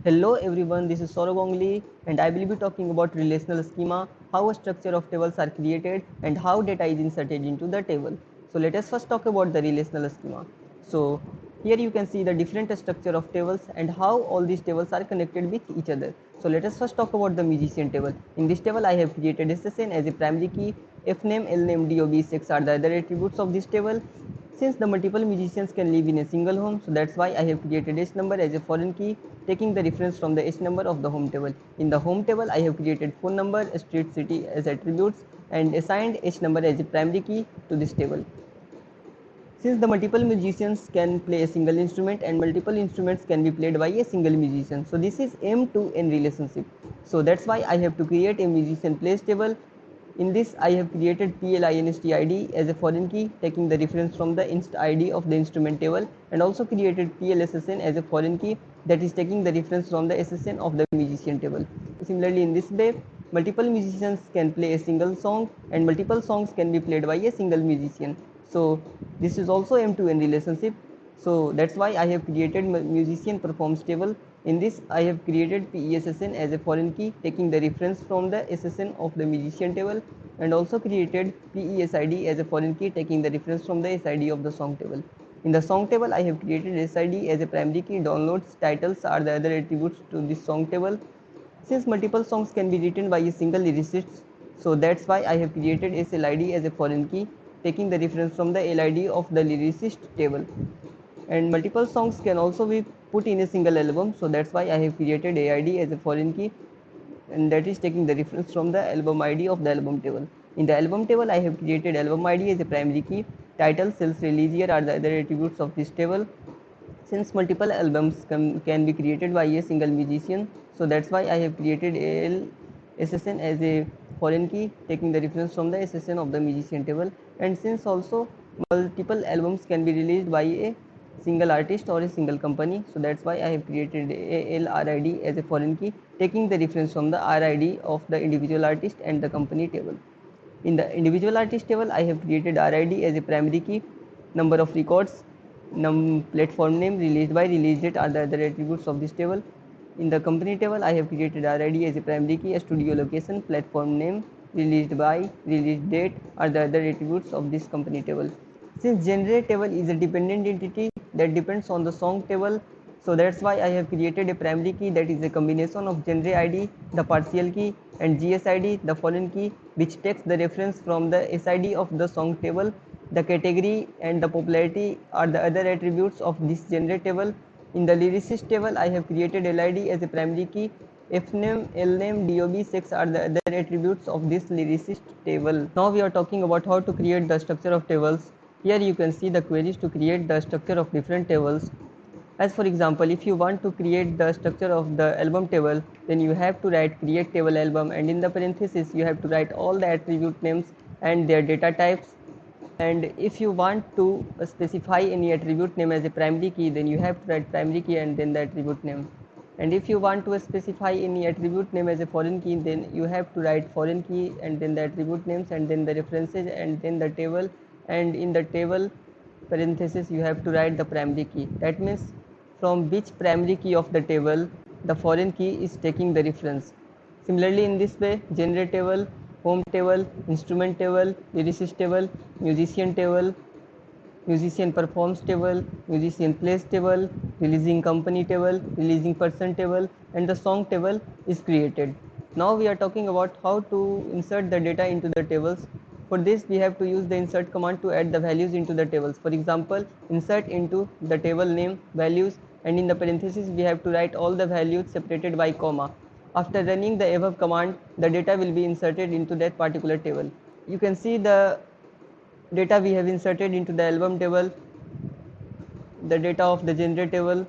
Hello everyone, this is Saurabh Ongli and I will be talking about relational schema, how a structure of tables are created and how data is inserted into the table. So let us first talk about the relational schema. So here you can see the different structure of tables and how all these tables are connected with each other. So let us first talk about the musician table. In this table I have created SSN as a primary key, fname, lname, dob, sex are the other attributes of this table. Since the multiple musicians can live in a single home, so that's why I have created H number as a foreign key, taking the reference from the H number of the home table. In the home table, I have created phone number, street, city as attributes and assigned H number as a primary key to this table. Since the multiple musicians can play a single instrument and multiple instruments can be played by a single musician, so this is M to N relationship. So that's why I have to create a musician place table. In this, I have created PLINSTID as a foreign key, taking the reference from the inst ID of the instrument table, and also created PLSSN as a foreign key that is taking the reference from the SSN of the musician table. Similarly, in this way, multiple musicians can play a single song and multiple songs can be played by a single musician. So this is also M2N relationship. So that's why I have created musician performs table. In this, I have created PESSN as a foreign key, taking the reference from the SSN of the musician table, and also created PESID as a foreign key, taking the reference from the SID of the song table. In the song table, I have created SID as a primary key. Downloads, titles are the other attributes to this song table. Since multiple songs can be written by a single lyricist, so that's why I have created SLID as a foreign key, taking the reference from the LID of the lyricist table. And multiple songs can also be put in a single album, so that's why I have created AID as a foreign key, and that is taking the reference from the album ID of the album table. In the album table, I have created album ID as a primary key. Title, sales, release year are the other attributes of this table. Since multiple albums can be created by a single musician, so that's why I have created ALSSN as a foreign key, taking the reference from the SSN of the musician table. And since also multiple albums can be released by a single artist or a single company, so that's why I have created ALRID as a foreign key, taking the reference from the RID of the individual artist and the company table. In the individual artist table, I have created RID as a primary key, number of records, platform name, released by, release date are the other attributes of this table. In the company table, I have created RID as a primary key, a studio location, platform name, released by, release date are the other attributes of this company table. Since genre table is a dependent entity that depends on the song table, so that's why I have created a primary key that is a combination of genre ID, the partial key, and GSID, the foreign key, which takes the reference from the SID of the song table. The category and the popularity are the other attributes of this genre table. In the lyricist table, I have created LID as a primary key. Fname, Lname, DOB, sex are the other attributes of this lyricist table. Now we are talking about how to create the structure of tables. Here you can see the queries to create the structure of different tables. As for example, if you want to create the structure of the album table, then you have to write create table album, and in the parenthesis you have to write all the attribute names and their data types. And if you want to specify any attribute name as a primary key, then you have to write primary key and then the attribute name. And if you want to specify any attribute name as a foreign key, then you have to write foreign key and then the attribute names and then the references and then the table. And in the table parenthesis you have to write the primary key. That means from which primary key of the table the foreign key is taking the reference. Similarly, in this way, genre table, home table, instrument table, lyricist table, musician table, musician performs table, musician plays table, releasing company table, releasing person table, and the song table is created. Now we are talking about how to insert the data into the tables. For this, we have to use the insert command to add the values into the tables. For example, insert into the table name, values, and in the parentheses, we have to write all the values separated by comma. After running the above command, the data will be inserted into that particular table. You can see the data we have inserted into the album table, the data of the genre table,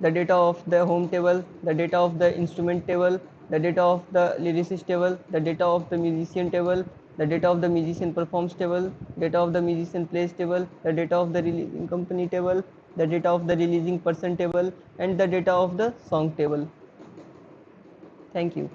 the data of the home table, the data of the instrument table, the data of the lyricist table, the data of the musician table, the data of the musician performs table, data of the musician plays table, the data of the releasing company table, the data of the releasing person table, and the data of the song table. Thank you.